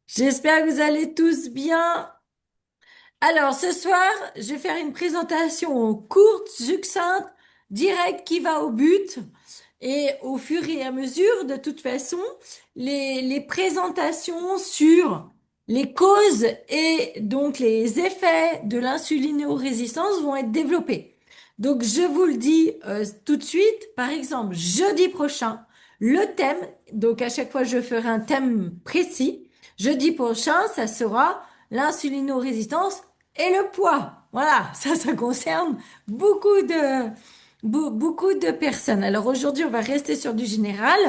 J'espère que vous allez tous bien. Alors, ce soir, je vais faire une présentation courte, succincte, directe, qui va au but. Et au fur et à mesure, de toute façon, les présentations sur les causes et donc les effets de l'insulinorésistance vont être développées. Donc, je vous le dis tout de suite, par exemple, jeudi prochain, le thème, donc à chaque fois, je ferai un thème précis. Jeudi prochain, ça sera l'insulinorésistance et le poids. Voilà, ça concerne beaucoup beaucoup de personnes. Alors aujourd'hui, on va rester sur du général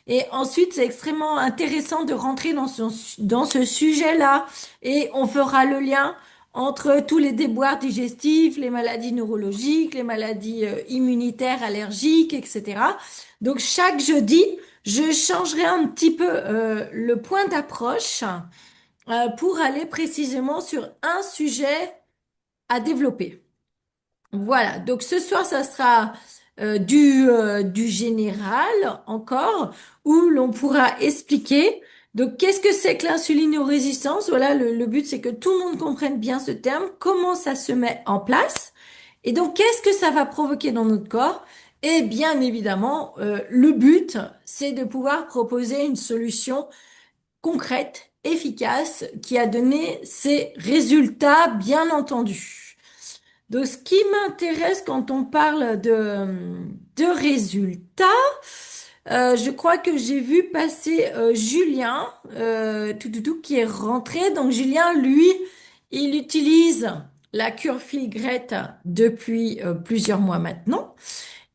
et ensuite, c'est extrêmement intéressant de rentrer dans ce sujet-là et on fera le lien entre tous les déboires digestifs, les maladies neurologiques, les maladies immunitaires, allergiques, etc. Donc chaque jeudi, je changerai un petit peu le point d'approche pour aller précisément sur un sujet à développer. Voilà, donc ce soir, ça sera du général encore, où l'on pourra expliquer. Donc, qu'est-ce que c'est que l'insulinorésistance? Voilà, le but, c'est que tout le monde comprenne bien ce terme, comment ça se met en place, et donc qu'est-ce que ça va provoquer dans notre corps? Et bien évidemment, le but, c'est de pouvoir proposer une solution concrète, efficace, qui a donné ses résultats, bien entendu. Donc, ce qui m'intéresse quand on parle de résultats, je crois que j'ai vu passer Julien, qui est rentré. Donc, Julien, lui, il utilise la cure Fligrette depuis plusieurs mois maintenant.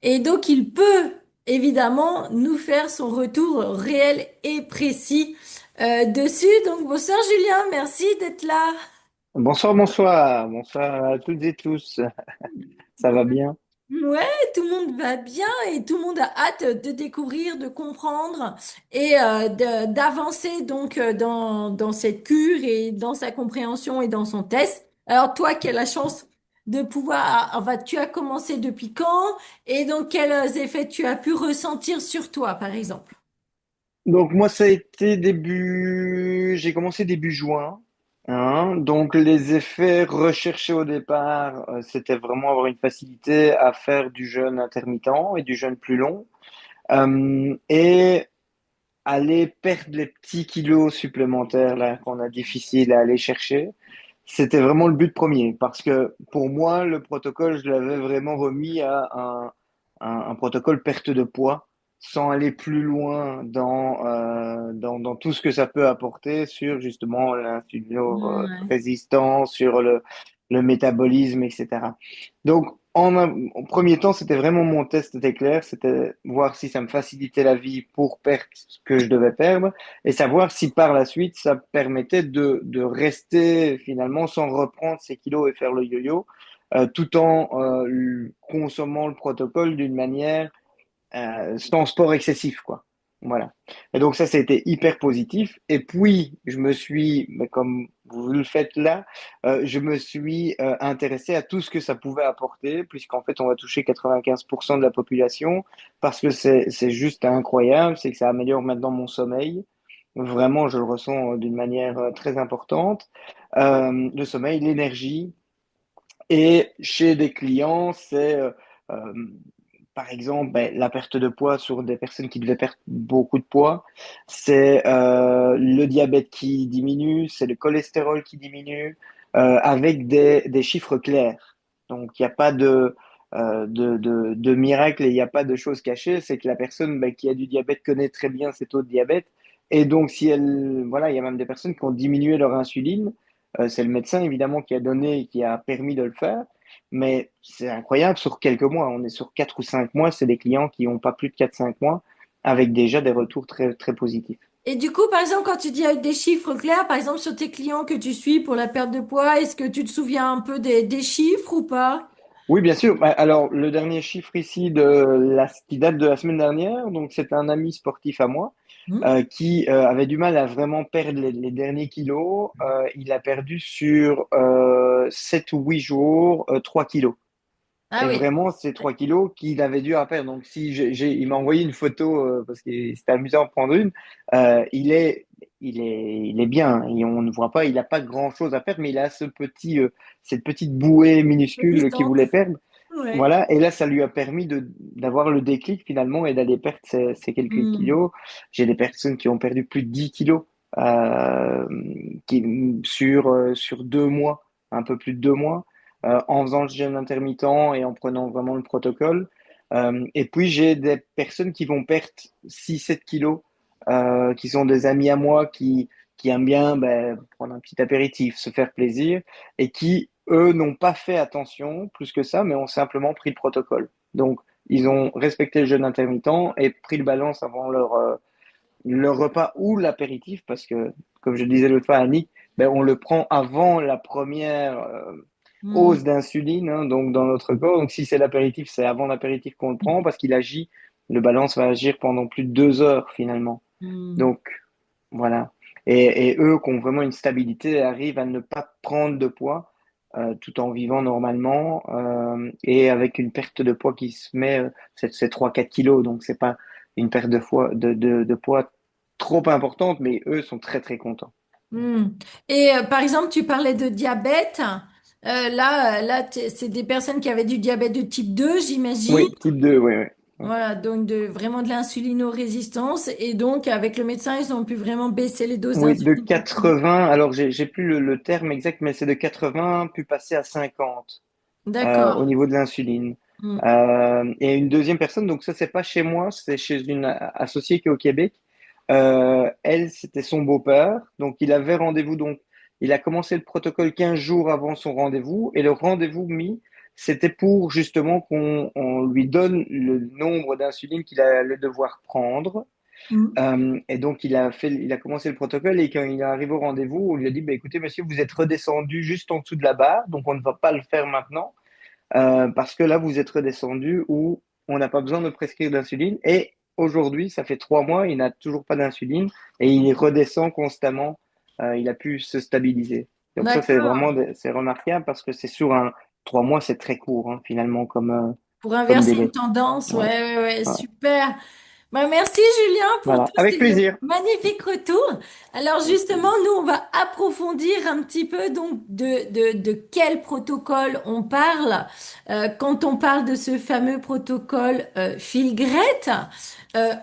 Et donc, il peut évidemment nous faire son retour réel et précis dessus. Donc, bonsoir Julien, merci d'être là. Bonsoir, bonsoir, bonsoir à toutes et tous. Ça va bien? Ouais, tout le monde va bien et tout le monde a hâte de découvrir, de comprendre et d'avancer donc dans cette cure et dans sa compréhension et dans son test. Alors toi, qui as la chance de pouvoir, enfin, tu as commencé depuis quand et donc quels effets tu as pu ressentir sur toi, par exemple? Donc moi, ça a été j'ai commencé début juin, hein. Donc les effets recherchés au départ, c'était vraiment avoir une facilité à faire du jeûne intermittent et du jeûne plus long, et aller perdre les petits kilos supplémentaires là qu'on a difficile à aller chercher. C'était vraiment le but premier, parce que pour moi, le protocole, je l'avais vraiment remis à un protocole perte de poids, sans aller plus loin dans tout ce que ça peut apporter sur justement Ouais. l'insulino-résistance, sur le métabolisme, etc. Donc, en premier temps, c'était vraiment mon test, c'était clair, c'était voir si ça me facilitait la vie pour perdre ce que je devais perdre et savoir si par la suite ça permettait de rester finalement sans reprendre ses kilos et faire le yo-yo, tout en consommant le protocole d'une manière sans sport excessif, quoi. Voilà. Et donc ça a été hyper positif. Et puis, je me suis, mais comme vous le faites là, je me suis intéressé à tout ce que ça pouvait apporter, puisqu'en fait, on va toucher 95% de la population, parce que c'est juste incroyable, c'est que ça améliore maintenant mon sommeil. Vraiment, je le ressens d'une manière très importante. Le sommeil, l'énergie. Et chez des clients, c'est euh, par exemple la perte de poids sur des personnes qui devaient perdre beaucoup de poids. C'est le diabète qui diminue, c'est le cholestérol qui diminue, avec des chiffres clairs. Donc, il n'y a pas de miracle et il n'y a pas de choses cachées. C'est que la personne qui a du diabète connaît très bien ses taux de diabète. Et donc, si elle, voilà, il y a même des personnes qui ont diminué leur insuline. C'est le médecin, évidemment, qui a donné et qui a permis de le faire. Mais c'est incroyable, sur quelques mois, on est sur 4 ou 5 mois, c'est des clients qui n'ont pas plus de 4 5 mois, avec déjà des retours très, très positifs. Et du coup, par exemple, quand tu dis avec des chiffres clairs, par exemple, sur tes clients que tu suis pour la perte de poids, est-ce que tu te souviens un peu des chiffres ou pas? Oui, bien sûr. Bah, alors, le dernier chiffre ici qui date de la semaine dernière, donc c'est un ami sportif à moi Hmm. qui avait du mal à vraiment perdre les derniers kilos. Il a perdu sur 7 ou 8 jours 3 kilos. Ah Et oui, vraiment, c'est 3 kilos qu'il avait dû à perdre. Donc, si il m'a envoyé une photo parce que c'était amusant de prendre une. Il est, il est bien. Et on ne voit pas, il n'a pas grand-chose à perdre, mais il a cette petite bouée minuscule qu'il résistante. voulait perdre. Ouais. Voilà. Et là, ça lui a permis d'avoir le déclic finalement et d'aller perdre ces quelques Hmm. kilos. J'ai des personnes qui ont perdu plus de 10 kilos euh, sur 2 mois, un peu plus de 2 mois en faisant le jeûne intermittent et en prenant vraiment le protocole. Et puis, j'ai des personnes qui vont perdre 6 7 kilos, qui sont des amis à moi qui aiment bien ben, prendre un petit apéritif, se faire plaisir, et qui, eux, n'ont pas fait attention plus que ça, mais ont simplement pris le protocole. Donc, ils ont respecté le jeûne intermittent et pris le balance avant leur repas ou l'apéritif, parce que, comme je disais l'autre fois à Annick, ben, on le prend avant la première Hmm. hausse d'insuline hein, donc dans notre corps. Donc si c'est l'apéritif, c'est avant l'apéritif qu'on le prend parce qu'il agit, le balance va agir pendant plus de 2 heures finalement. Hmm. Donc voilà. Et eux qui ont vraiment une stabilité arrivent à ne pas prendre de poids tout en vivant normalement et avec une perte de poids qui se met, c'est 3-4 kilos. Donc c'est pas une perte de poids trop importante, mais eux sont très très contents. Hmm. Et par exemple, tu parlais de diabète. C'est des personnes qui avaient du diabète de type 2, j'imagine. Oui, type 2 oui, oui. Oui. Voilà, donc vraiment de l'insulinorésistance. Et donc, avec le médecin, ils ont pu vraiment baisser les doses Oui, de d'insuline pour que... 80, alors j'ai plus le terme exact, mais c'est de 80 puis passer à 50 au D'accord. niveau de l'insuline. Hmm. Et une deuxième personne, donc ça c'est pas chez moi, c'est chez une associée qui est au Québec. Elle, c'était son beau-père, donc il avait rendez-vous, donc il a commencé le protocole 15 jours avant son rendez-vous, et le rendez-vous mis, c'était pour justement qu'on lui donne le nombre d'insuline qu'il allait devoir prendre. Hmm. Et donc, il a commencé le protocole et quand il est arrivé au rendez-vous, on lui a dit, bah, écoutez, monsieur, vous êtes redescendu juste en dessous de la barre, donc on ne va pas le faire maintenant parce que là, vous êtes redescendu où on n'a pas besoin de prescrire d'insuline. Et aujourd'hui, ça fait 3 mois, il n'a toujours pas d'insuline et il redescend constamment. Il a pu se stabiliser. Donc ça, c'est D'accord. vraiment, c'est remarquable parce que c'est sur 3 mois, c'est très court hein, finalement Pour comme inverser une délai. tendance, Ouais, ouais, ouais, ouais, ouais. super. Bah, merci Julien pour Voilà, tous avec ces plaisir. magnifiques retours. Alors Avec justement, plaisir. nous, on va approfondir un petit peu donc de quel protocole on parle quand on parle de ce fameux protocole Fil-Grette.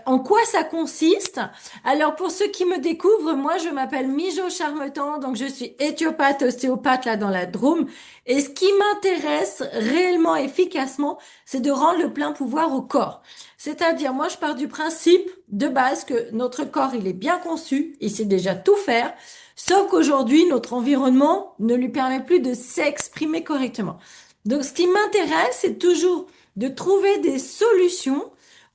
En quoi ça consiste? Alors pour ceux qui me découvrent, moi je m'appelle Mijo Charmetan, donc je suis éthiopathe, ostéopathe là dans la Drôme. Et ce qui m'intéresse réellement efficacement, c'est de rendre le plein pouvoir au corps. C'est-à-dire, moi, je pars du principe de base que notre corps, il est bien conçu, il sait déjà tout faire, sauf qu'aujourd'hui, notre environnement ne lui permet plus de s'exprimer correctement. Donc, ce qui m'intéresse, c'est toujours de trouver des solutions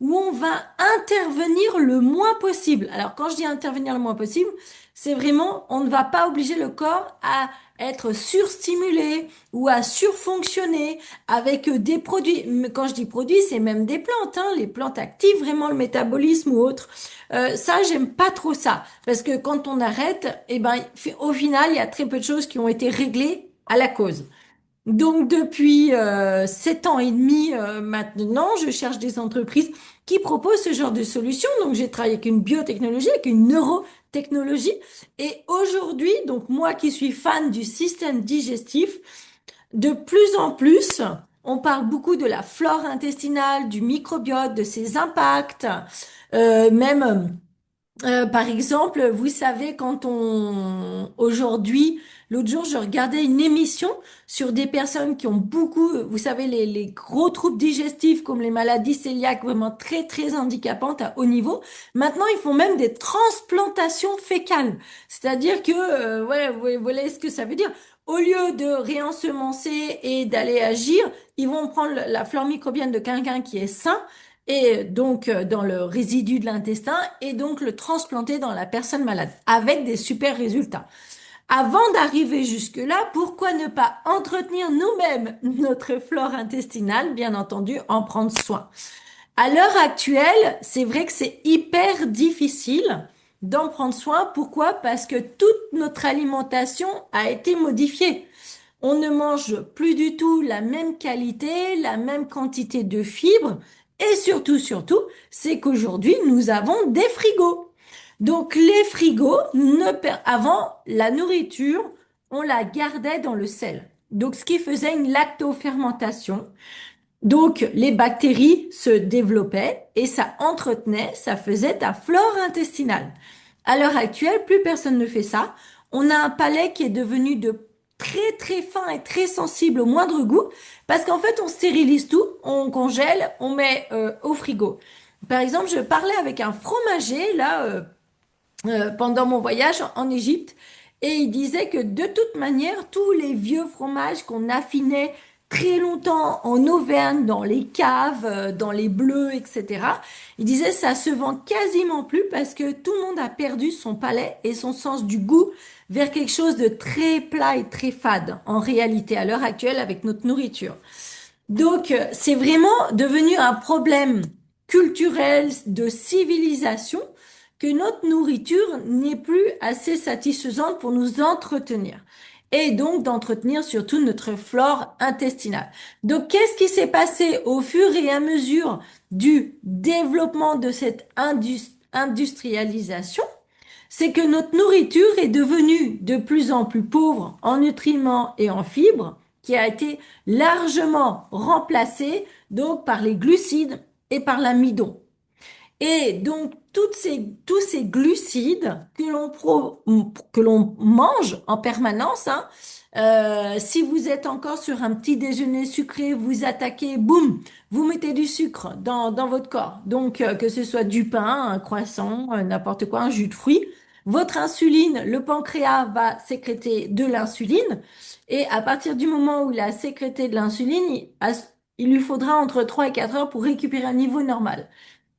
où on va intervenir le moins possible. Alors, quand je dis intervenir le moins possible, c'est vraiment, on ne va pas obliger le corps à être surstimulé ou à surfonctionner avec des produits. Mais quand je dis produits, c'est même des plantes, hein. Les plantes activent vraiment le métabolisme ou autre. Ça, j'aime pas trop ça. Parce que quand on arrête, eh ben, au final, il y a très peu de choses qui ont été réglées à la cause. Donc depuis 7 ans et demi maintenant, je cherche des entreprises qui proposent ce genre de solutions. Donc j'ai travaillé avec une biotechnologie, avec une neurotechnologie. Et aujourd'hui, donc moi qui suis fan du système digestif, de plus en plus, on parle beaucoup de la flore intestinale, du microbiote, de ses impacts, même par exemple, vous savez, aujourd'hui, l'autre jour, je regardais une émission sur des personnes qui ont beaucoup, vous savez, les gros troubles digestifs comme les maladies cœliaques vraiment très, très handicapantes à haut niveau. Maintenant, ils font même des transplantations fécales. C'est-à-dire que, ouais, vous voyez ce que ça veut dire. Au lieu de réensemencer et d'aller agir, ils vont prendre la flore microbienne de quelqu'un qui est sain et donc dans le résidu de l'intestin et donc le transplanter dans la personne malade avec des super résultats. Avant d'arriver jusque-là, pourquoi ne pas entretenir nous-mêmes notre flore intestinale, bien entendu, en prendre soin. À l'heure actuelle, c'est vrai que c'est hyper difficile d'en prendre soin. Pourquoi? Parce que toute notre alimentation a été modifiée. on ne mange plus du tout la même qualité, la même quantité de fibres. Et surtout, c'est qu'aujourd'hui, nous avons des frigos. Donc, les frigos, avant, la nourriture, on la gardait dans le sel. Donc, ce qui faisait une lactofermentation. Donc, les bactéries se développaient et ça entretenait, ça faisait ta flore intestinale. À l'heure actuelle, plus personne ne fait ça. On a un palais qui est devenu de très fin et très sensible au moindre goût parce qu'en fait, on stérilise tout, on congèle, on met au frigo. Par exemple, je parlais avec un fromager là pendant mon voyage en Égypte et il disait que de toute manière, tous les vieux fromages qu'on affinait très longtemps en Auvergne, dans les caves, dans les bleus, etc., il disait ça se vend quasiment plus parce que tout le monde a perdu son palais et son sens du goût vers quelque chose de très plat et très fade en réalité à l'heure actuelle avec notre nourriture. Donc, c'est vraiment devenu un problème culturel de civilisation que notre nourriture n'est plus assez satisfaisante pour nous entretenir. Et donc d'entretenir surtout notre flore intestinale. Donc, qu'est-ce qui s'est passé au fur et à mesure du développement de cette industrialisation? C'est que notre nourriture est devenue de plus en plus pauvre en nutriments et en fibres, qui a été largement remplacée donc par les glucides et par l'amidon. Et donc, tous ces glucides que l'on mange en permanence, hein, si vous êtes encore sur un petit déjeuner sucré, vous attaquez, boum, vous mettez du sucre dans votre corps. Donc, que ce soit du pain, un croissant, n'importe quoi, un jus de fruits, votre insuline, le pancréas va sécréter de l'insuline. Et à partir du moment où il a sécrété de l'insuline, il lui faudra entre 3 et 4 heures pour récupérer un niveau normal.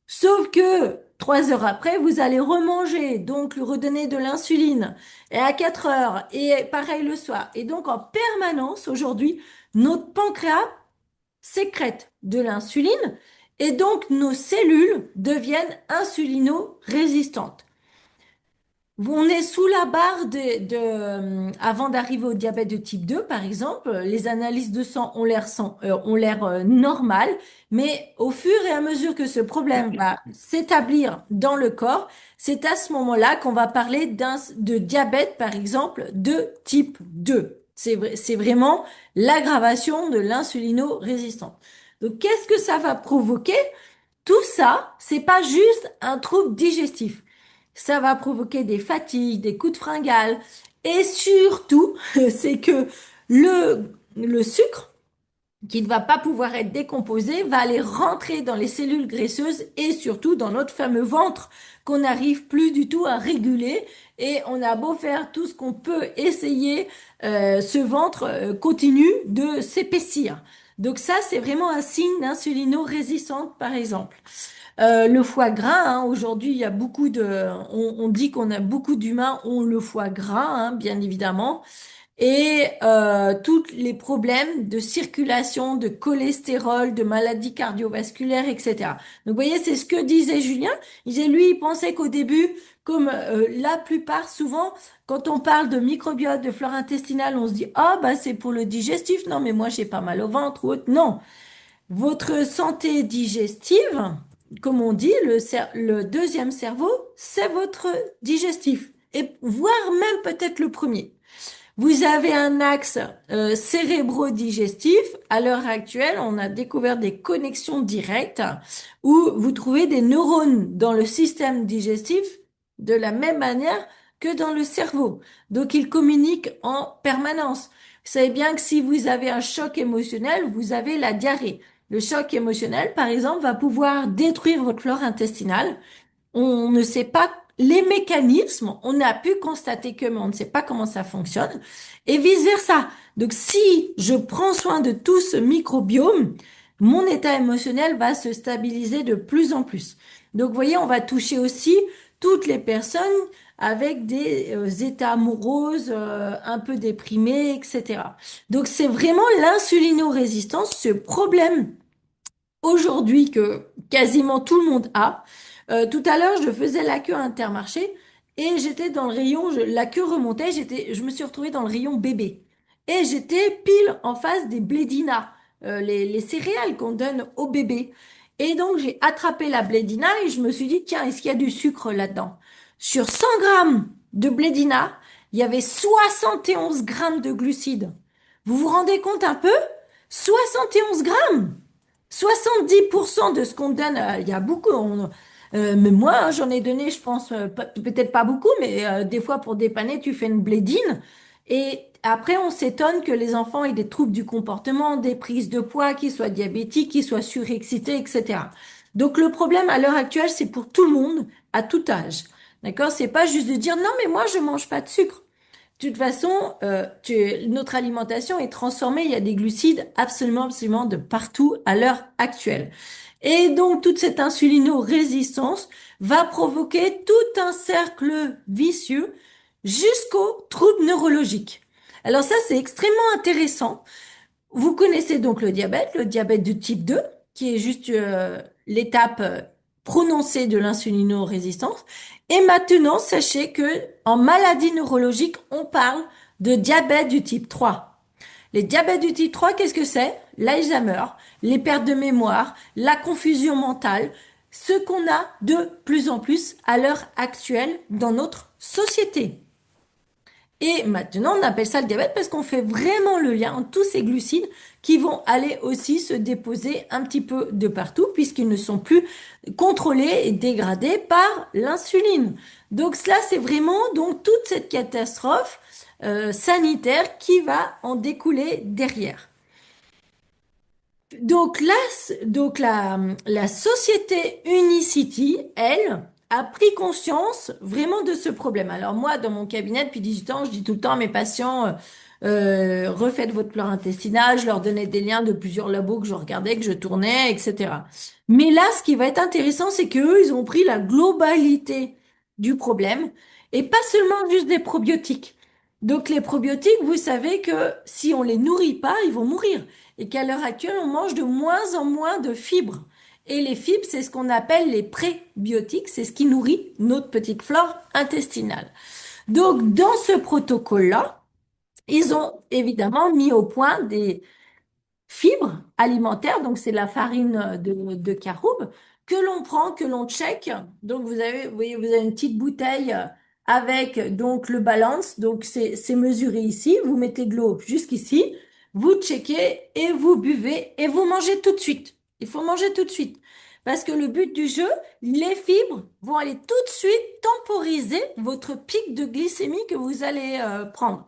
Sauf que 3 heures après, vous allez remanger, donc lui redonner de l'insuline, et à 4 heures, et pareil le soir. Et donc en permanence, aujourd'hui, notre pancréas sécrète de l'insuline, et donc nos cellules deviennent insulino-résistantes. On est sous la barre avant d'arriver au diabète de type 2, par exemple, les analyses de sang ont l'air normales, mais au fur et à mesure que ce problème va s'établir dans le corps, c'est à ce moment-là qu'on va parler de diabète, par exemple, de type 2. C'est vraiment l'aggravation de l'insulino-résistance. Donc, qu'est-ce que ça va provoquer? Tout ça, c'est pas juste un trouble digestif. Ça va provoquer des fatigues, des coups de fringale. Et surtout, c'est que le sucre, qui ne va pas pouvoir être décomposé, va aller rentrer dans les cellules graisseuses et surtout dans notre fameux ventre qu'on n'arrive plus du tout à réguler. Et on a beau faire tout ce qu'on peut essayer, ce ventre continue de s'épaissir. Donc ça, c'est vraiment un signe d'insulino-résistance, par exemple. Le foie gras, hein, aujourd'hui, il y a on dit qu'on a beaucoup d'humains ont le foie gras, hein, bien évidemment, et tous les problèmes de circulation, de cholestérol, de maladies cardiovasculaires, etc. Donc, vous voyez, c'est ce que disait Julien. Il disait, lui, il pensait qu'au début, comme la plupart, souvent, quand on parle de microbiote, de flore intestinale, on se dit, ah, bah, c'est pour le digestif. Non, mais moi, j'ai pas mal au ventre ou autre. Non. Votre santé digestive, comme on dit, le deuxième cerveau, c'est votre digestif, et voire même peut-être le premier. Vous avez un axe cérébro-digestif. À l'heure actuelle, on a découvert des connexions directes où vous trouvez des neurones dans le système digestif de la même manière que dans le cerveau. Donc, ils communiquent en permanence. Vous savez bien que si vous avez un choc émotionnel, vous avez la diarrhée. Le choc émotionnel, par exemple, va pouvoir détruire votre flore intestinale. On ne sait pas les mécanismes, on a pu constater que, mais on ne sait pas comment ça fonctionne, et vice-versa. Donc, si je prends soin de tout ce microbiome, mon état émotionnel va se stabiliser de plus en plus. Donc, vous voyez, on va toucher aussi toutes les personnes avec des états moroses, un peu déprimés, etc. Donc, c'est vraiment l'insulino-résistance, ce problème aujourd'hui que quasiment tout le monde a. Tout à l'heure, je faisais la queue à Intermarché et j'étais dans le rayon, la queue remontait, je me suis retrouvée dans le rayon bébé. et j'étais pile en face des blédinas, les céréales qu'on donne aux bébés. Et donc j'ai attrapé la blédina et je me suis dit, tiens, est-ce qu'il y a du sucre là-dedans? Sur 100 grammes de blédina, il y avait 71 grammes de glucides. Vous vous rendez compte un peu? 71 grammes! 70% de ce qu'on donne, il y a beaucoup. Mais moi, hein, j'en ai donné, je pense, peut-être pas beaucoup, mais des fois pour dépanner, tu fais une blédine. Et après, on s'étonne que les enfants aient des troubles du comportement, des prises de poids, qu'ils soient diabétiques, qu'ils soient surexcités, etc. Donc le problème à l'heure actuelle, c'est pour tout le monde, à tout âge. D'accord? C'est pas juste de dire non, mais moi, je mange pas de sucre. De toute façon, notre alimentation est transformée. Il y a des glucides absolument, absolument de partout à l'heure actuelle. Et donc, toute cette insulino-résistance va provoquer tout un cercle vicieux jusqu'aux troubles neurologiques. Alors ça, c'est extrêmement intéressant. Vous connaissez donc le diabète de type 2, qui est juste l'étape prononcée de l'insulino-résistance. Et maintenant, sachez que en maladie neurologique, on parle de diabète du type 3. Les diabètes du type 3, qu'est-ce que c'est? L'Alzheimer, les pertes de mémoire, la confusion mentale, ce qu'on a de plus en plus à l'heure actuelle dans notre société. Et maintenant, on appelle ça le diabète parce qu'on fait vraiment le lien entre tous ces glucides qui vont aller aussi se déposer un petit peu de partout puisqu'ils ne sont plus contrôlés et dégradés par l'insuline. Donc cela, c'est vraiment donc toute cette catastrophe sanitaire qui va en découler derrière. Donc la société Unicity, elle, a pris conscience vraiment de ce problème. Alors moi, dans mon cabinet depuis 18 ans, je dis tout le temps à mes patients, refaites votre flore intestinale, je leur donnais des liens de plusieurs labos que je regardais, que je tournais, etc. Mais là, ce qui va être intéressant, c'est qu'eux, ils ont pris la globalité du problème et pas seulement juste des probiotiques. Donc les probiotiques, vous savez que si on les nourrit pas, ils vont mourir et qu'à l'heure actuelle, on mange de moins en moins de fibres. Et les fibres, c'est ce qu'on appelle les prébiotiques, c'est ce qui nourrit notre petite flore intestinale. Donc, dans ce protocole-là, ils ont évidemment mis au point des fibres alimentaires, donc c'est la farine de caroube, que l'on prend, que l'on check. Donc vous voyez, vous avez une petite bouteille avec donc le balance, donc c'est mesuré ici. Vous mettez de l'eau jusqu'ici, vous checkez et vous buvez et vous mangez tout de suite. Il faut manger tout de suite. Parce que le but du jeu, les fibres vont aller tout de suite temporiser votre pic de glycémie que vous allez prendre.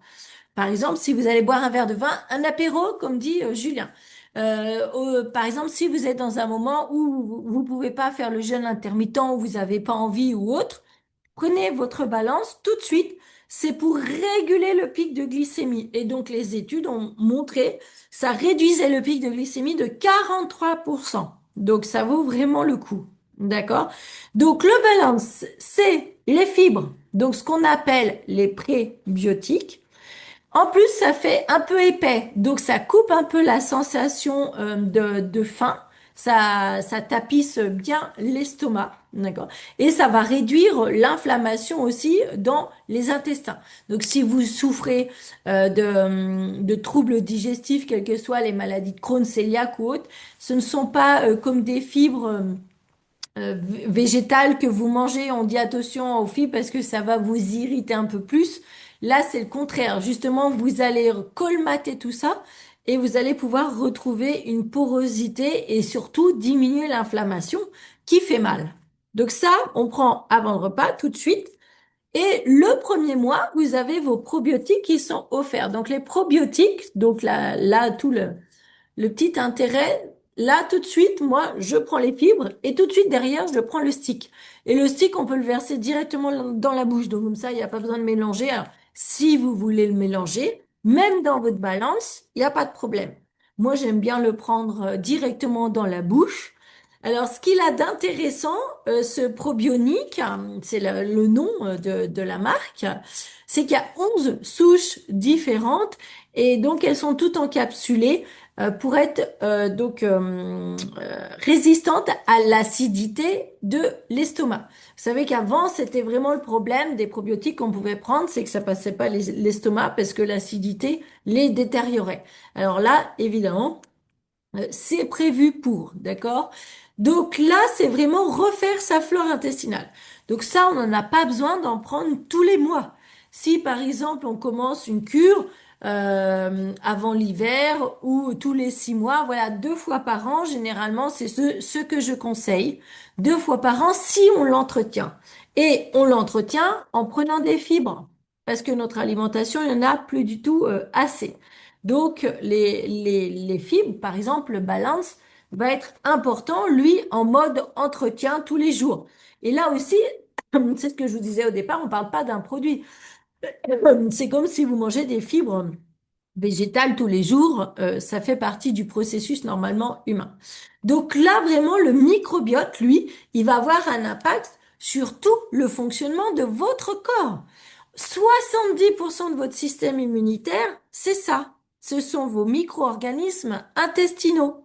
Par exemple, si vous allez boire un verre de vin, un apéro, comme dit Julien. Par exemple, si vous êtes dans un moment où vous pouvez pas faire le jeûne intermittent, où vous n'avez pas envie ou autre, prenez votre balance tout de suite. C'est pour réguler le pic de glycémie. Et donc, les études ont montré, ça réduisait le pic de glycémie de 43%. Donc, ça vaut vraiment le coup. D'accord? Donc, le balance, c'est les fibres. Donc, ce qu'on appelle les prébiotiques. En plus, ça fait un peu épais, donc ça coupe un peu la sensation de faim. Ça tapisse bien l'estomac, d'accord? Et ça va réduire l'inflammation aussi dans les intestins. Donc, si vous souffrez de troubles digestifs, quelles que soient les maladies de Crohn, cœliaque ou autres, ce ne sont pas comme des fibres végétales que vous mangez, on dit attention aux fibres parce que ça va vous irriter un peu plus. Là, c'est le contraire. Justement, vous allez colmater tout ça et vous allez pouvoir retrouver une porosité et surtout diminuer l'inflammation qui fait mal. Donc ça, on prend avant le repas tout de suite. Et le premier mois, vous avez vos probiotiques qui sont offerts. Donc les probiotiques, donc là tout le petit intérêt, là, tout de suite, moi, je prends les fibres et tout de suite derrière, je prends le stick. Et le stick, on peut le verser directement dans la bouche. Donc, comme ça, il n'y a pas besoin de mélanger. Alors, si vous voulez le mélanger, même dans votre balance, il n'y a pas de problème. Moi, j'aime bien le prendre directement dans la bouche. Alors, ce qu'il a d'intéressant, ce probionique, c'est le nom de la marque, c'est qu'il y a 11 souches différentes et donc elles sont toutes encapsulées pour être résistantes à l'acidité de l'estomac. Vous savez qu'avant, c'était vraiment le problème des probiotiques qu'on pouvait prendre, c'est que ça passait pas l'estomac parce que l'acidité les détériorait. Alors là, évidemment, c'est prévu pour, d'accord? Donc là, c'est vraiment refaire sa flore intestinale. Donc ça, on n'en a pas besoin d'en prendre tous les mois. Si par exemple, on commence une cure avant l'hiver ou tous les 6 mois, voilà, 2 fois par an, généralement, c'est ce que je conseille. 2 fois par an, si on l'entretient. Et on l'entretient en prenant des fibres, parce que notre alimentation, il n'y en a plus du tout assez. Donc, les fibres, par exemple, le balance va être important, lui, en mode entretien tous les jours. Et là aussi, c'est ce que je vous disais au départ, on ne parle pas d'un produit. C'est comme si vous mangez des fibres végétales tous les jours, ça fait partie du processus normalement humain. Donc là, vraiment, le microbiote, lui, il va avoir un impact sur tout le fonctionnement de votre corps. 70% de votre système immunitaire, c'est ça. Ce sont vos micro-organismes intestinaux.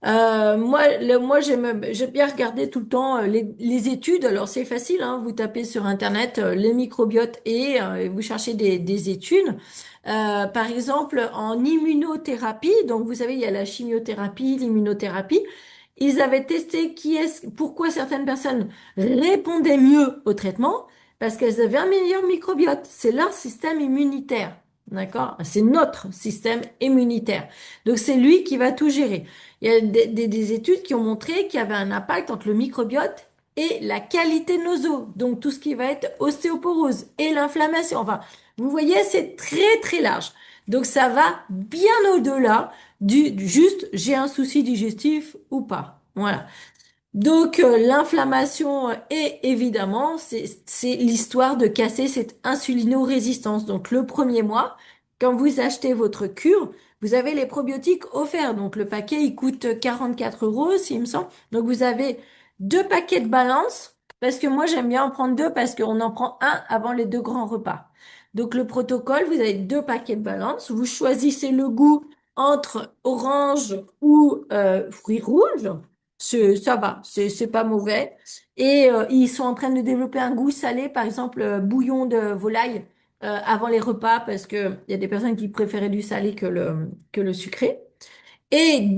Moi, j'aime bien regarder tout le temps les études. Alors, c'est facile, hein, vous tapez sur Internet les microbiotes et vous cherchez des études. Par exemple, en immunothérapie, donc vous savez, il y a la chimiothérapie, l'immunothérapie. Ils avaient testé pourquoi certaines personnes répondaient mieux au traitement, parce qu'elles avaient un meilleur microbiote. C'est leur système immunitaire. D'accord? C'est notre système immunitaire. Donc, c'est lui qui va tout gérer. Il y a des études qui ont montré qu'il y avait un impact entre le microbiote et la qualité de nos os. Donc, tout ce qui va être ostéoporose et l'inflammation. Enfin, vous voyez, c'est très, très large. Donc, ça va bien au-delà du juste j'ai un souci digestif ou pas. Voilà. Donc l'inflammation et évidemment c'est l'histoire de casser cette insulino-résistance. Donc le premier mois, quand vous achetez votre cure, vous avez les probiotiques offerts. Donc le paquet il coûte 44 euros s'il me semble. Donc vous avez 2 paquets de balance parce que moi j'aime bien en prendre 2 parce qu'on en prend un avant les 2 grands repas. Donc le protocole, vous avez 2 paquets de balance. Vous choisissez le goût entre orange ou fruits rouges. Ça va, c'est pas mauvais. Et ils sont en train de développer un goût salé, par exemple bouillon de volaille avant les repas, parce que il y a des personnes qui préféraient du salé que le sucré. Et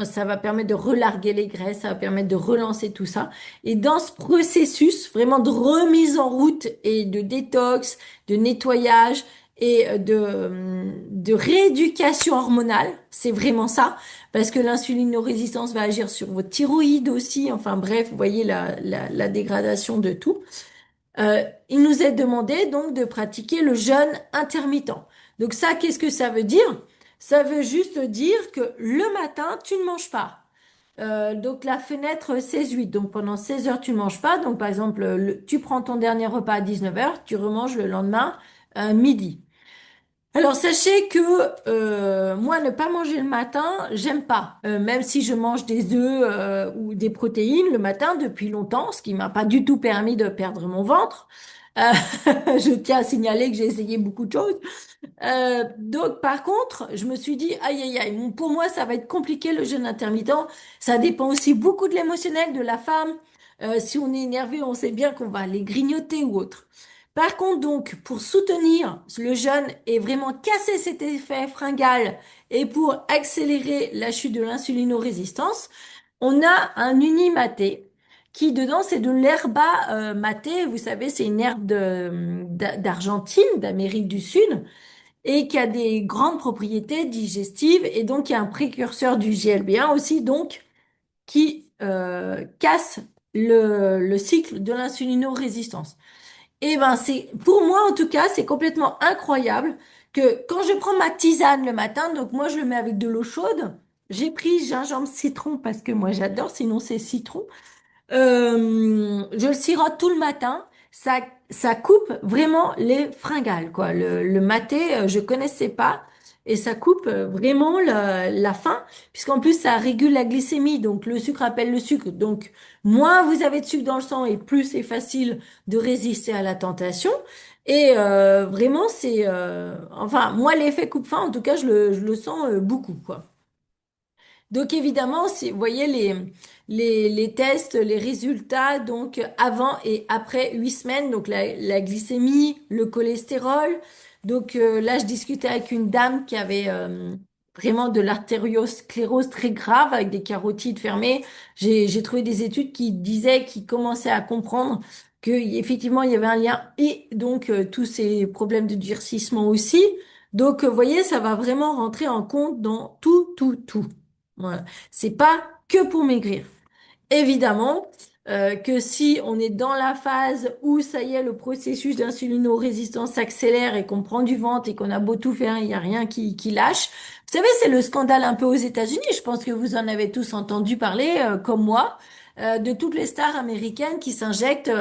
ça va permettre de relarguer les graisses, ça va permettre de relancer tout ça. Et dans ce processus vraiment de remise en route et de détox, de nettoyage et de rééducation hormonale, c'est vraiment ça, parce que l'insulinorésistance va agir sur votre thyroïde aussi. Enfin bref, vous voyez la dégradation de tout. Il nous est demandé donc de pratiquer le jeûne intermittent. Donc ça, qu'est-ce que ça veut dire? Ça veut juste dire que le matin, tu ne manges pas. Donc la fenêtre 16-8, donc pendant 16 heures tu ne manges pas. Donc par exemple, tu prends ton dernier repas à 19 heures, tu remanges le lendemain midi. Alors sachez que moi ne pas manger le matin, j'aime pas. Même si je mange des œufs ou des protéines le matin depuis longtemps, ce qui m'a pas du tout permis de perdre mon ventre. Euh, je tiens à signaler que j'ai essayé beaucoup de choses. Donc par contre, je me suis dit aïe aïe aïe, pour moi ça va être compliqué le jeûne intermittent. Ça dépend aussi beaucoup de l'émotionnel de la femme. Si on est énervé, on sait bien qu'on va aller grignoter ou autre. Par contre, donc, pour soutenir le jeûne et vraiment casser cet effet fringal et pour accélérer la chute de l'insulinorésistance, on a un unimaté qui, dedans, c'est de l'herba maté. Vous savez, c'est une herbe d'Argentine, d'Amérique du Sud, et qui a des grandes propriétés digestives et donc qui est un précurseur du GLB1 aussi, donc qui casse le cycle de l'insulinorésistance. Et ben c'est pour moi en tout cas, c'est complètement incroyable que quand je prends ma tisane le matin, donc moi je le mets avec de l'eau chaude, j'ai pris gingembre citron parce que moi j'adore, sinon c'est citron. Je le sirote tout le matin. Ça coupe vraiment les fringales, quoi. Le maté, je connaissais pas. et ça coupe vraiment la faim, puisqu'en plus ça régule la glycémie, donc le sucre appelle le sucre. Donc moins vous avez de sucre dans le sang et plus c'est facile de résister à la tentation. Et vraiment, enfin, moi, l'effet coupe-faim, en tout cas, je le sens beaucoup, quoi. Donc évidemment, si vous voyez les tests, les résultats, donc avant et après 8 semaines, donc la glycémie, le cholestérol. Donc là, je discutais avec une dame qui avait vraiment de l'artériosclérose très grave avec des carotides fermées. J'ai trouvé des études qui disaient, qui commençaient à comprendre que effectivement il y avait un lien et donc tous ces problèmes de durcissement aussi. Donc vous voyez, ça va vraiment rentrer en compte dans tout, tout, tout. Voilà. C'est pas que pour maigrir. Évidemment que si on est dans la phase où ça y est, le processus d'insulino-résistance s'accélère et qu'on prend du ventre et qu'on a beau tout faire, il n'y a rien qui lâche. Vous savez, c'est le scandale un peu aux États-Unis. Je pense que vous en avez tous entendu parler, comme moi, de toutes les stars américaines qui s'injectent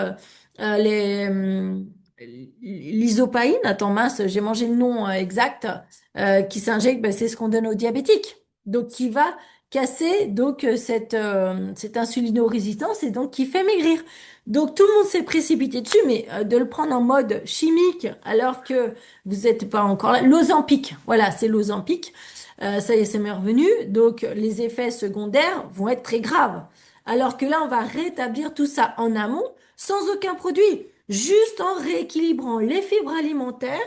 l'isopaïne. Attends, mince, j'ai mangé le nom exact. Qui s'injectent, ben, c'est ce qu'on donne aux diabétiques. Donc, qui va casser donc cette insulino-résistance et donc qui fait maigrir. Donc tout le monde s'est précipité dessus, mais de le prendre en mode chimique alors que vous n'êtes pas encore là. L'Ozempic, voilà, c'est l'Ozempic. Ça y est, c'est m'est revenu. Donc les effets secondaires vont être très graves. Alors que là, on va rétablir tout ça en amont sans aucun produit, juste en rééquilibrant les fibres alimentaires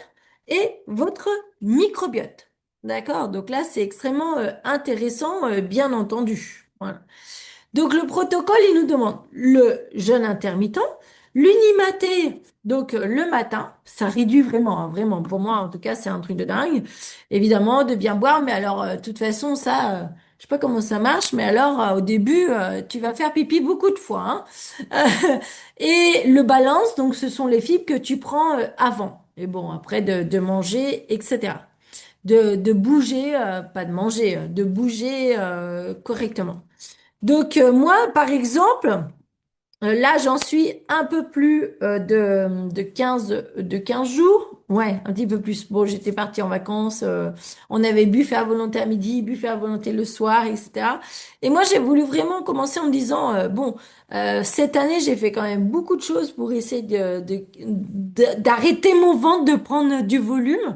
et votre microbiote. D'accord? Donc là, c'est extrêmement intéressant, bien entendu. Voilà. Donc le protocole, il nous demande le jeûne intermittent, l'unimaté, donc le matin, ça réduit vraiment, hein, vraiment. Pour moi, en tout cas, c'est un truc de dingue. Évidemment, de bien boire, mais alors, de toute façon, ça, je sais pas comment ça marche, mais alors, au début, tu vas faire pipi beaucoup de fois, hein. Et le balance, donc, ce sont les fibres que tu prends avant. Et bon, après, de manger, etc. De bouger, pas de manger, de bouger correctement. Donc moi, par exemple, là, j'en suis un peu plus de quinze jours. Ouais, un petit peu plus. Bon, j'étais partie en vacances. On avait buffet à volonté à midi, buffet à volonté le soir, etc. Et moi, j'ai voulu vraiment commencer en me disant, bon, cette année, j'ai fait quand même beaucoup de choses pour essayer d'arrêter mon ventre de prendre du volume.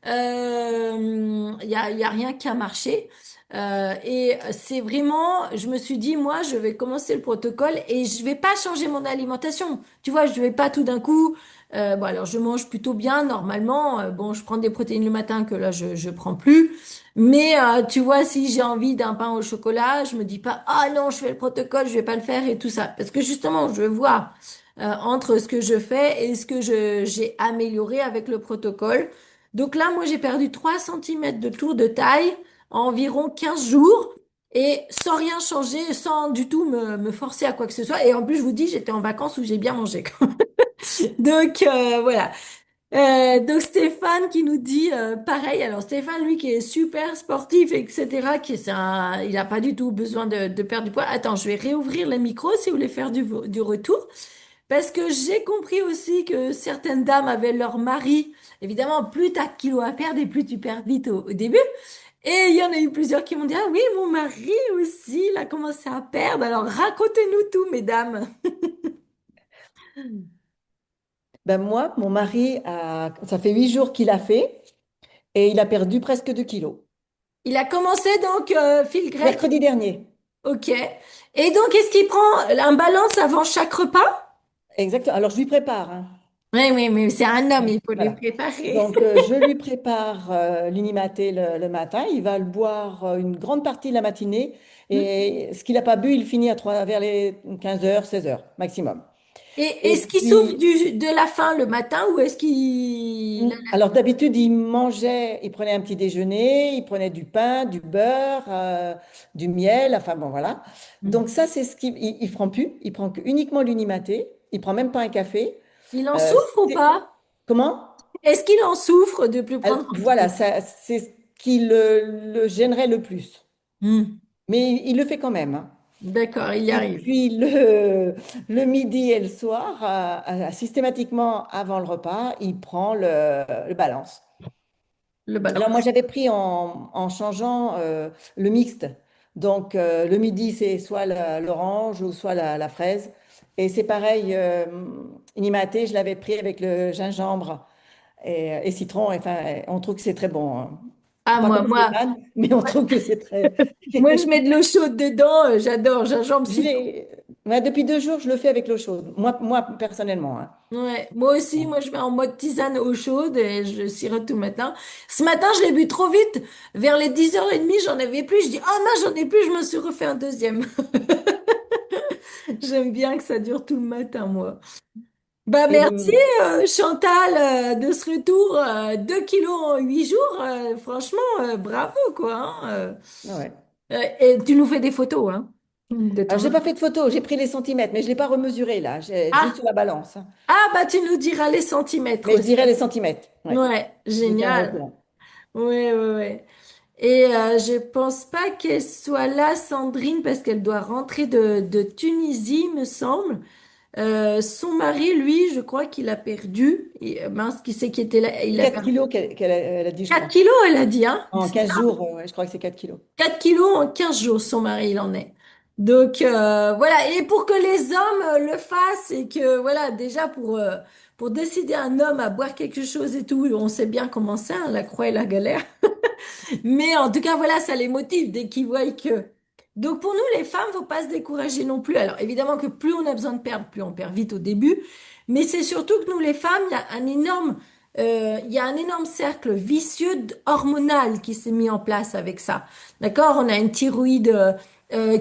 Il y a rien qui a marché. Et c'est vraiment, je me suis dit, moi, je vais commencer le protocole et je vais pas changer mon alimentation. Tu vois, je vais pas tout d'un coup. Bon, alors je mange plutôt bien normalement. Bon, je prends des protéines le matin que là je prends plus. Mais tu vois, si j'ai envie d'un pain au chocolat, je me dis pas, ah non, je fais le protocole, je vais pas le faire et tout ça, parce que justement, je veux voir entre ce que je fais et ce que j'ai amélioré avec le protocole. Donc là, moi, j'ai perdu 3 centimètres de tour de taille en environ 15 jours et sans rien changer, sans du tout me forcer à quoi que ce soit. Et en plus, je vous dis, j'étais en vacances où j'ai bien mangé. Donc voilà. Donc Stéphane qui nous dit pareil. Alors Stéphane, lui qui est super sportif, etc., il n'a pas du tout besoin de perdre du poids. Attends, je vais réouvrir le micro si vous voulez faire du retour. Parce que j'ai compris aussi que certaines dames avaient leur mari. Évidemment, plus t'as de kilos à perdre et plus tu perds vite au début. Et il y en a eu plusieurs qui m'ont dit, ah oui, mon mari aussi, il a commencé à perdre. Alors racontez-nous tout, mesdames. Ben moi, mon mari, ça fait 8 jours qu'il a fait et il a perdu presque 2 kilos. Il a commencé donc fil grec. Mercredi dernier. Ok. Et donc, est-ce qu'il prend un balance avant chaque repas? Exactement. Alors, je lui prépare, hein. Oui, oui, mais c'est un homme, il faut les Voilà. préparer. Donc, je lui prépare l'unimaté le matin. Il va le boire une grande partie de la matinée. Et ce qu'il n'a pas bu, il finit vers les 15 heures, 16 heures maximum. Et Et est-ce qu'il souffre puis, de la faim le matin ou est-ce qu'il... alors d'habitude, il mangeait, il prenait un petit déjeuner, il prenait du pain, du beurre, du miel, enfin bon, voilà. Donc ça, c'est ce qu'il prend plus. Il prend uniquement l'unimaté. Il prend même pas un café. Il en Euh, souffre ou c'est- pas? Comment? Est-ce qu'il en souffre de plus prendre son petit Voilà, déjeuner? ça, c'est ce qui le gênerait le plus. Hmm. Mais il le fait quand même, hein. D'accord, il y Et arrive. puis le midi et le soir, systématiquement avant le repas, il prend le balance. le Alors moi balance. j'avais pris en changeant le mixte. Donc le midi c'est soit l'orange ou soit la fraise. Et c'est pareil, Inimaté, je l'avais pris avec le gingembre et citron. Enfin, on trouve que c'est très bon, hein. Ah, Pas moi, comme moi, Stéphane, mais on trouve que c'est très... moi, je mets de l'eau chaude dedans, j'adore, gingembre, Je citron. l'ai... Ouais, depuis 2 jours, je le fais avec l'eau chaude. Moi personnellement, hein. Ouais, moi aussi, Bon. moi je mets en mode tisane eau chaude et je sirote tout le matin. Ce matin, je l'ai bu trop vite. Vers les 10h30, j'en avais plus. Je dis, oh non, j'en ai plus, je me suis refait un deuxième. J'aime bien que ça dure tout le matin, moi. Bah Et merci Chantal de ce retour. 2 kilos en 8 jours. Franchement, bravo quoi, hein. ouais. Et tu nous fais des photos, hein, de Alors, ton... je n'ai pas fait de photo, j'ai pris les centimètres, mais je ne l'ai pas remesuré là, j'ai juste Ah, sur la balance, hein. bah tu nous diras les centimètres Mais je aussi. dirais les centimètres. Ouais. Ouais, Je vous tiendrai au génial. courant. Ouais, ouais, ouais. Et je pense pas qu'elle soit là, Sandrine, parce qu'elle doit rentrer de Tunisie, me semble. Son mari, lui, je crois qu'il a perdu. Mince, qui c'est qui était là? Il C'est a 4 perdu kilos elle a dit, je 4 crois. kilos, elle a dit, hein? En C'est 15 ça? jours, ouais, je crois que c'est 4 kilos. 4 kilos en 15 jours, son mari, il en est. Donc, voilà. Et pour que les hommes le fassent et que, voilà, déjà pour décider un homme à boire quelque chose et tout, on sait bien comment c'est, hein, la croix et la galère. Mais en tout cas, voilà, ça les motive dès qu'ils voient que. Donc pour nous, les femmes, faut pas se décourager non plus. Alors évidemment que plus on a besoin de perdre, plus on perd vite au début. Mais c'est surtout que nous, les femmes, il y a un énorme cercle vicieux hormonal qui s'est mis en place avec ça. D'accord? On a une thyroïde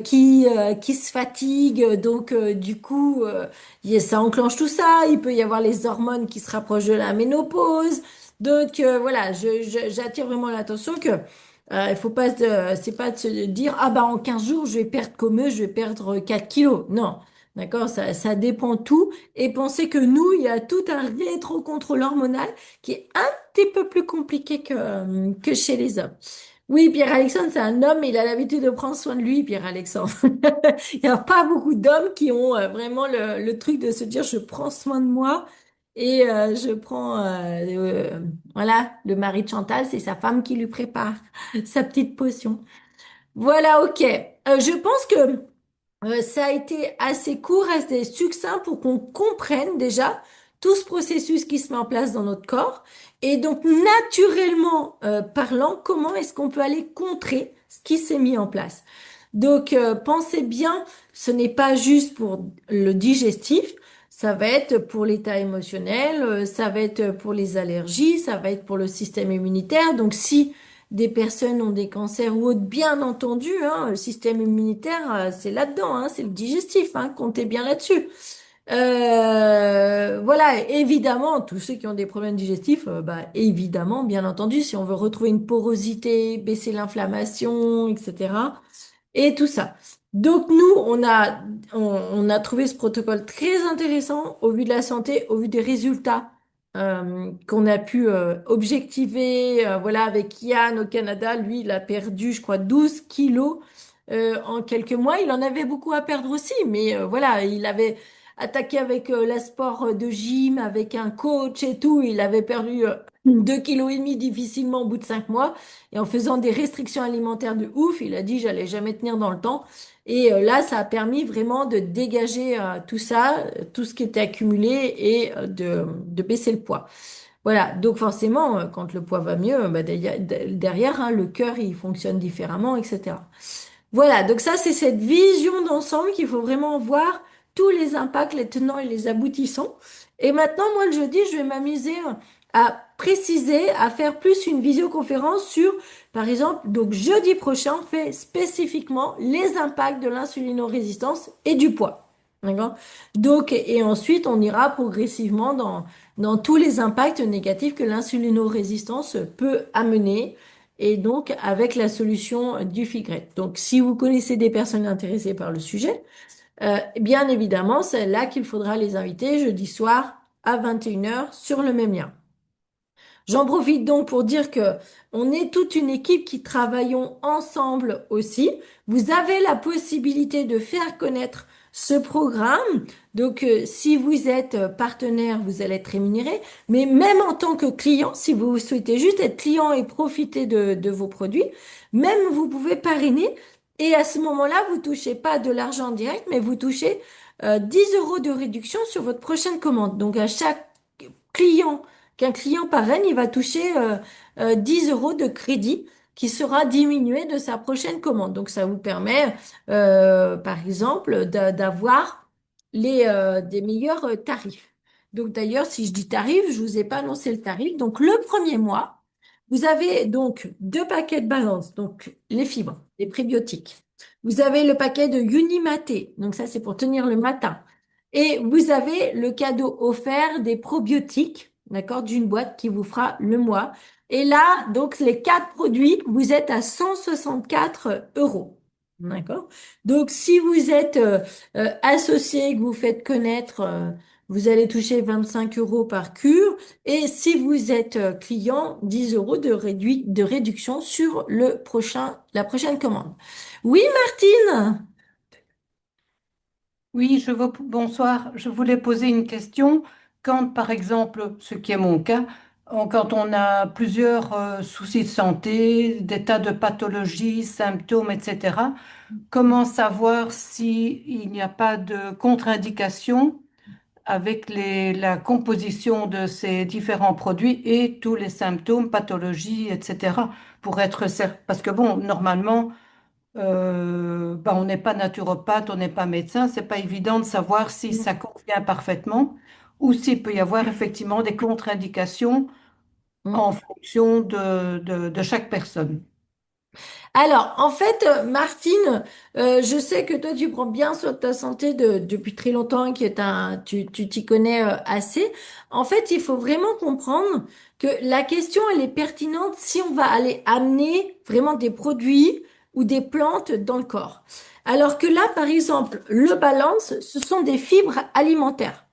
qui se fatigue, donc du coup, ça enclenche tout ça. Il peut y avoir les hormones qui se rapprochent de la ménopause. Donc voilà, j'attire vraiment l'attention que il faut pas c'est pas de se dire ah bah en 15 jours je vais perdre comme eux, je vais perdre 4 kilos. Non, d'accord, ça dépend tout. Et pensez que nous, il y a tout un rétro-contrôle hormonal qui est un petit peu plus compliqué que chez les hommes. Oui, Pierre-Alexandre, c'est un homme, mais il a l'habitude de prendre soin de lui, Pierre-Alexandre. Il n'y a pas beaucoup d'hommes qui ont vraiment le truc de se dire je prends soin de moi. Et je prends, voilà, le mari de Chantal, c'est sa femme qui lui prépare sa petite potion. Voilà, ok. Je pense que ça a été assez court, assez succinct pour qu'on comprenne déjà tout ce processus qui se met en place dans notre corps. Et donc, naturellement parlant, comment est-ce qu'on peut aller contrer ce qui s'est mis en place? Donc, pensez bien, ce n'est pas juste pour le digestif, ça va être pour l'état émotionnel, ça va être pour les allergies, ça va être pour le système immunitaire. Donc, si des personnes ont des cancers ou autres, bien entendu, hein, le système immunitaire, c'est là-dedans, hein, c'est le digestif, hein, comptez bien là-dessus. Voilà, évidemment, tous ceux qui ont des problèmes digestifs, bah, évidemment, bien entendu, si on veut retrouver une porosité, baisser l'inflammation, etc. Et tout ça. Donc nous, on a trouvé ce protocole très intéressant au vu de la santé, au vu des résultats qu'on a pu objectiver. Voilà, avec Yann au Canada, lui, il a perdu, je crois, 12 kilos en quelques mois. Il en avait beaucoup à perdre aussi, mais voilà, il avait attaqué avec la sport de gym, avec un coach et tout. Il avait perdu 2,5 kilos difficilement au bout de 5 mois. Et en faisant des restrictions alimentaires de ouf, il a dit j'allais jamais tenir dans le temps. Et là, ça a permis vraiment de dégager tout ça, tout ce qui était accumulé et de baisser le poids. Voilà, donc forcément, quand le poids va mieux, bah, derrière, hein, le cœur, il fonctionne différemment, etc. Voilà, donc ça, c'est cette vision d'ensemble qu'il faut vraiment voir tous les impacts, les tenants et les aboutissants. Et maintenant, moi, le jeudi, je vais m'amuser à préciser, à faire plus une visioconférence sur, par exemple, donc jeudi prochain, on fait spécifiquement les impacts de l'insulinorésistance et du poids. D'accord? Donc, et ensuite, on ira progressivement dans tous les impacts négatifs que l'insulinorésistance peut amener et donc avec la solution du Figret. Donc, si vous connaissez des personnes intéressées par le sujet, bien évidemment, c'est là qu'il faudra les inviter jeudi soir à 21h sur le même lien. J'en profite donc pour dire que on est toute une équipe qui travaillons ensemble aussi. Vous avez la possibilité de faire connaître ce programme. Donc, si vous êtes partenaire, vous allez être rémunéré. Mais même en tant que client, si vous souhaitez juste être client et profiter de vos produits, même vous pouvez parrainer. Et à ce moment-là, vous touchez pas de l'argent direct, mais vous touchez 10 euros de réduction sur votre prochaine commande. Donc, à chaque client qu'un client parraine, il va toucher 10 euros de crédit qui sera diminué de sa prochaine commande. Donc, ça vous permet, par exemple, d'avoir des meilleurs tarifs. Donc, d'ailleurs, si je dis tarif, je vous ai pas annoncé le tarif. Donc, le premier mois, vous avez donc deux paquets de balance, donc les fibres, les prébiotiques. Vous avez le paquet de Unimaté, donc ça, c'est pour tenir le matin. Et vous avez le cadeau offert des probiotiques, d'accord, d'une boîte qui vous fera le mois. Et là, donc, les quatre produits, vous êtes à 164 euros. D'accord? Donc, si vous êtes associé, que vous faites connaître, vous allez toucher 25 euros par cure. Et si vous êtes client, 10 euros de réduction sur la prochaine commande. Oui, Martine? Oui, bonsoir. Je voulais poser une question. Quand, par exemple, ce qui est mon cas, quand on a plusieurs soucis de santé, des tas de pathologies, symptômes, etc., comment savoir s'il n'y a pas de contre-indication avec la composition de ces différents produits et tous les symptômes, pathologies, etc., pour être certain. Parce que bon, normalement, ben, on n'est pas naturopathe, on n'est pas médecin, c'est pas évident de savoir si ça convient parfaitement ou s'il peut y avoir effectivement des contre-indications en fonction de chaque personne. Alors, en fait, Martine, je sais que toi, tu prends bien soin de ta santé depuis très longtemps et tu t'y connais assez. En fait, il faut vraiment comprendre que la question, elle est pertinente si on va aller amener vraiment des produits ou des plantes dans le corps. Alors que là, par exemple, le balance, ce sont des fibres alimentaires.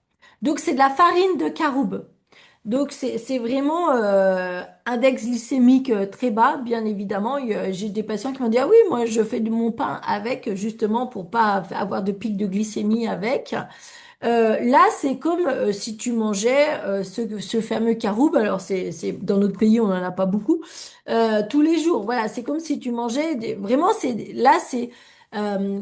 Donc, c'est de la farine de caroube. Donc c'est vraiment index glycémique très bas, bien évidemment. J'ai des patients qui m'ont dit, ah oui, moi je fais de mon pain avec, justement pour pas avoir de pic de glycémie avec. Là, c'est comme si tu mangeais ce fameux caroube. Alors c'est dans notre pays, on n'en a pas beaucoup tous les jours. Voilà, c'est comme si tu mangeais vraiment. C'est euh,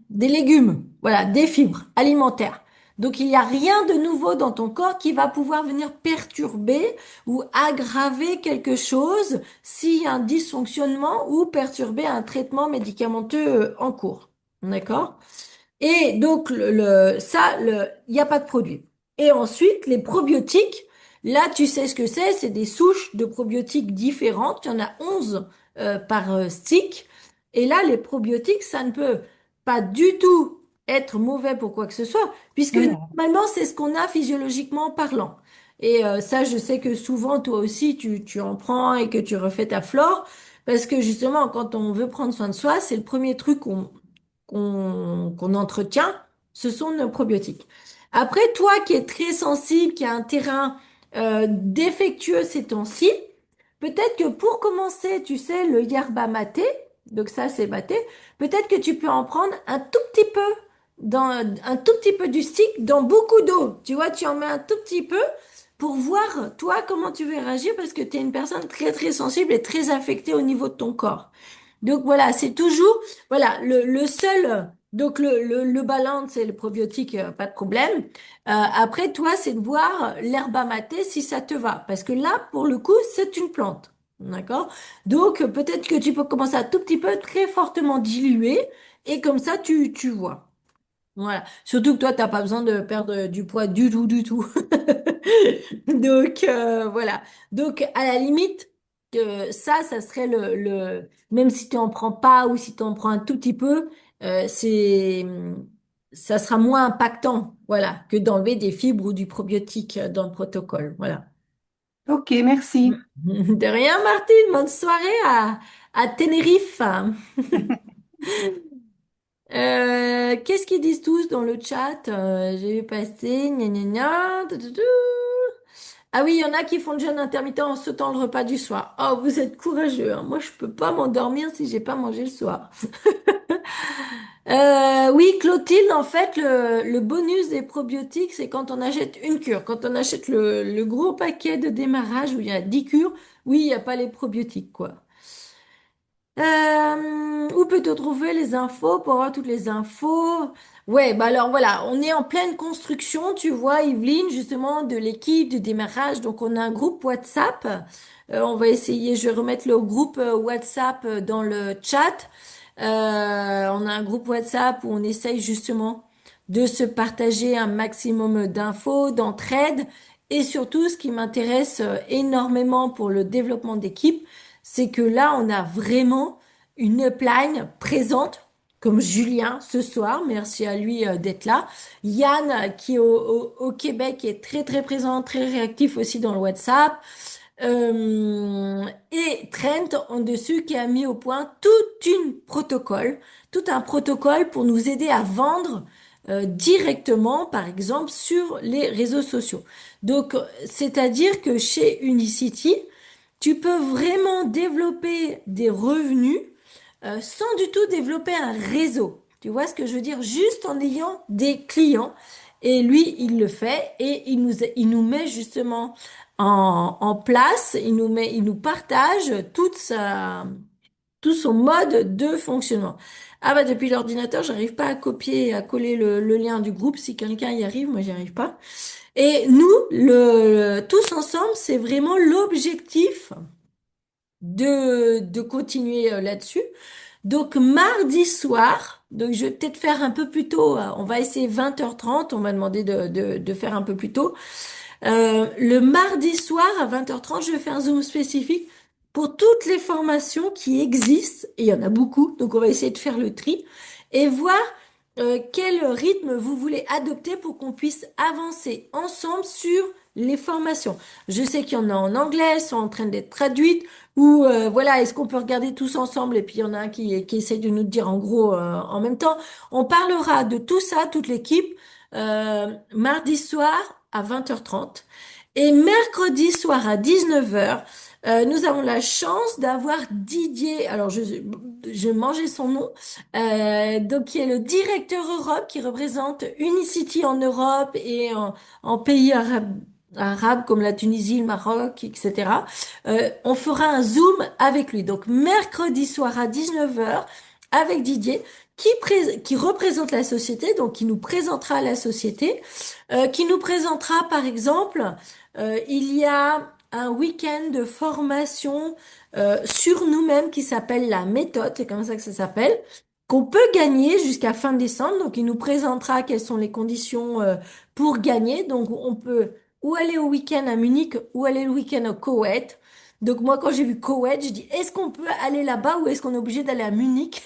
des légumes. Voilà, des fibres alimentaires. Donc, il n'y a rien de nouveau dans ton corps qui va pouvoir venir perturber ou aggraver quelque chose s'il y a un dysfonctionnement ou perturber un traitement médicamenteux en cours. D'accord? Et donc, il n'y a pas de produit. Et ensuite, les probiotiques, là, tu sais ce que c'est des souches de probiotiques différentes. Il y en a 11 par stick. Et là, les probiotiques, ça ne peut pas du tout être mauvais pour quoi que ce soit, puisque Mhm. normalement, c'est ce qu'on a physiologiquement parlant. Et ça, je sais que souvent, toi aussi, tu en prends et que tu refais ta flore, parce que justement, quand on veut prendre soin de soi, c'est le premier truc qu'on entretient, ce sont nos probiotiques. Après, toi qui es très sensible, qui a un terrain défectueux ces temps-ci, peut-être que pour commencer, tu sais, le yerba maté, donc ça c'est maté, peut-être que tu peux en prendre un tout petit peu, un tout petit peu du stick dans beaucoup d'eau. Tu vois, tu en mets un tout petit peu pour voir, toi, comment tu vas réagir parce que tu es une personne très très sensible et très affectée au niveau de ton corps. Donc voilà, c'est toujours, voilà, le seul, donc le balance c'est le probiotique, pas de problème. Après, toi, c'est de voir l'herbe amatée si ça te va. Parce que là, pour le coup, c'est une plante. D'accord? Donc, peut-être que tu peux commencer à tout petit peu, très fortement diluer, et comme ça, tu vois. Voilà. Surtout que toi, t'as pas besoin de perdre du poids du tout, du tout. Donc, voilà. Donc, à la limite, ça serait même si tu en prends pas ou si tu en prends un tout petit peu, ça sera moins impactant, voilà, que d'enlever des fibres ou du probiotique dans le protocole. Voilà. Ok, merci. De rien, Martine. Bonne soirée à Tenerife. Qu'est-ce qu'ils disent tous dans le chat? J'ai vu passer, gna gna gna, tout, tout, tout. Ah oui, il y en a qui font le jeûne intermittent en sautant le repas du soir. Oh, vous êtes courageux, hein. Moi, je peux pas m'endormir si j'ai pas mangé le soir. Oui, Clotilde, en fait, le bonus des probiotiques, c'est quand on achète une cure. Quand on achète le gros paquet de démarrage où il y a 10 cures, oui, il n'y a pas les probiotiques, quoi. Où peut-on trouver les infos pour avoir toutes les infos? Ouais, bah alors voilà, on est en pleine construction, tu vois, Yveline, justement, de l'équipe de démarrage. Donc, on a un groupe WhatsApp. On va essayer, je vais remettre le groupe WhatsApp dans le chat. On a un groupe WhatsApp où on essaye justement de se partager un maximum d'infos, d'entraide. Et surtout, ce qui m'intéresse énormément pour le développement d'équipe, c'est que là, on a vraiment une upline présente, comme Julien ce soir. Merci à lui d'être là. Yann, qui est au Québec, qui est très très présent, très réactif aussi dans le WhatsApp. Et Trent en dessus qui a mis au point tout un protocole pour nous aider à vendre directement, par exemple, sur les réseaux sociaux. Donc, c'est-à-dire que chez Unicity, tu peux vraiment développer des revenus sans du tout développer un réseau. Tu vois ce que je veux dire? Juste en ayant des clients. Et lui, il le fait et il nous met justement en place, il nous partage tout son mode de fonctionnement. Ah bah depuis l'ordinateur, j'arrive pas à copier et à coller le lien du groupe. Si quelqu'un y arrive, moi j'y arrive pas. Et nous, tous ensemble, c'est vraiment l'objectif de continuer là-dessus. Donc mardi soir, donc je vais peut-être faire un peu plus tôt, on va essayer 20h30, on m'a demandé de faire un peu plus tôt. Le mardi soir à 20h30, je vais faire un Zoom spécifique pour toutes les formations qui existent, et il y en a beaucoup, donc on va essayer de faire le tri et voir quel rythme vous voulez adopter pour qu'on puisse avancer ensemble sur les formations. Je sais qu'il y en a en anglais, elles sont en train d'être traduites, ou voilà, est-ce qu'on peut regarder tous ensemble, et puis il y en a un qui essaie de nous dire en gros en même temps. On parlera de tout ça, toute l'équipe, mardi soir à 20h30. Et mercredi soir à 19h, nous avons la chance d'avoir Didier, alors je mangeais son nom, donc qui est le directeur Europe, qui représente Unicity en Europe et en pays arabes comme la Tunisie, le Maroc, etc. On fera un Zoom avec lui. Donc mercredi soir à 19h avec Didier, qui représente la société, donc qui nous présentera la société, qui nous présentera par exemple, il y a un week-end de formation sur nous-mêmes qui s'appelle la méthode, c'est comme ça que ça s'appelle, qu'on peut gagner jusqu'à fin décembre. Donc, il nous présentera quelles sont les conditions pour gagner. Donc, on peut ou aller au week-end à Munich ou aller le week-end au Koweït. Donc, moi, quand j'ai vu Koweït, je dis, est-ce qu'on peut aller là-bas ou est-ce qu'on est obligé d'aller à Munich?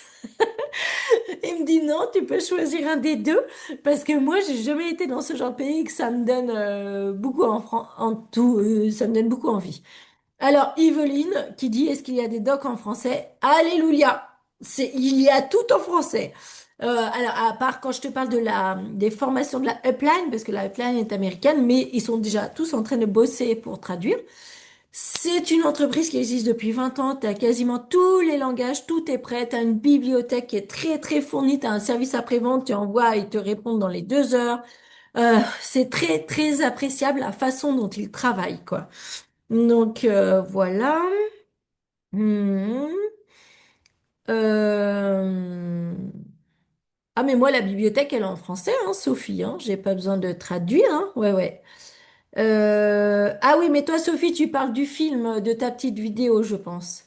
Il me dit non, tu peux choisir un des deux parce que moi j'ai jamais été dans ce genre de pays et que ça me donne beaucoup en tout, ça me donne beaucoup envie. Alors Yveline qui dit est-ce qu'il y a des docs en français? Alléluia, il y a tout en français. Alors à part quand je te parle des formations de la upline parce que la upline est américaine, mais ils sont déjà tous en train de bosser pour traduire. C'est une entreprise qui existe depuis 20 ans, tu as quasiment tous les langages, tout est prêt, tu as une bibliothèque qui est très très fournie, tu as un service après-vente, tu envoies, ils te répondent dans les 2 heures. C'est très très appréciable la façon dont ils travaillent, quoi. Donc voilà. Hmm. Euh, Ah mais moi la bibliothèque elle est en français, hein, Sophie, hein, j'ai pas besoin de traduire, hein. Ouais ouais. Ah oui, mais toi, Sophie, tu parles du film, de ta petite vidéo, je pense.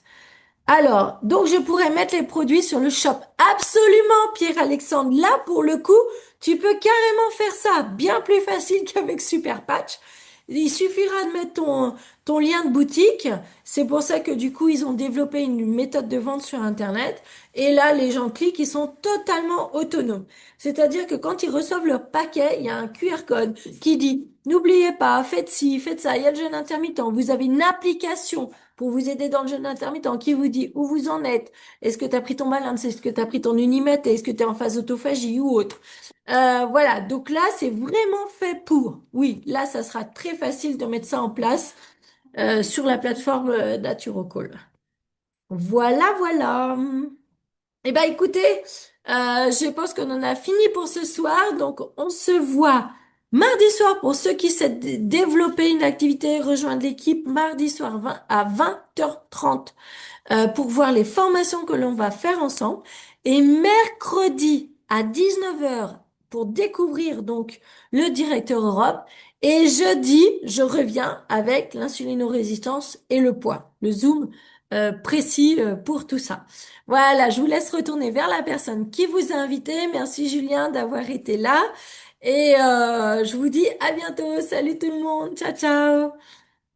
Alors, donc je pourrais mettre les produits sur le shop. Absolument, Pierre-Alexandre. Là, pour le coup, tu peux carrément faire ça. Bien plus facile qu'avec Super Patch. Il suffira de mettre ton lien de boutique. C'est pour ça que du coup, ils ont développé une méthode de vente sur Internet. Et là, les gens cliquent, ils sont totalement autonomes. C'est-à-dire que quand ils reçoivent leur paquet, il y a un QR code qui dit, n'oubliez pas, faites ci, faites ça. Il y a le jeûne intermittent. Vous avez une application pour vous aider dans le jeûne intermittent, qui vous dit où vous en êtes. Est-ce que tu as pris ton balance? Est-ce que tu as pris ton Unimate? Est-ce que tu es en phase d'autophagie ou autre? Voilà, donc là, c'est vraiment fait pour. Oui, là, ça sera très facile de mettre ça en place sur la plateforme NaturoCall. Voilà, voilà. Eh ben, écoutez, je pense qu'on en a fini pour ce soir. Donc, on se voit mardi soir pour ceux qui souhaitent développer une activité, rejoindre l'équipe mardi soir à 20h30 pour voir les formations que l'on va faire ensemble. Et mercredi à 19h pour découvrir donc le directeur Europe. Et jeudi, je reviens avec l'insulinorésistance et le poids, le zoom précis pour tout ça. Voilà, je vous laisse retourner vers la personne qui vous a invité. Merci Julien d'avoir été là. Et je vous dis à bientôt. Salut tout le monde. Ciao, ciao.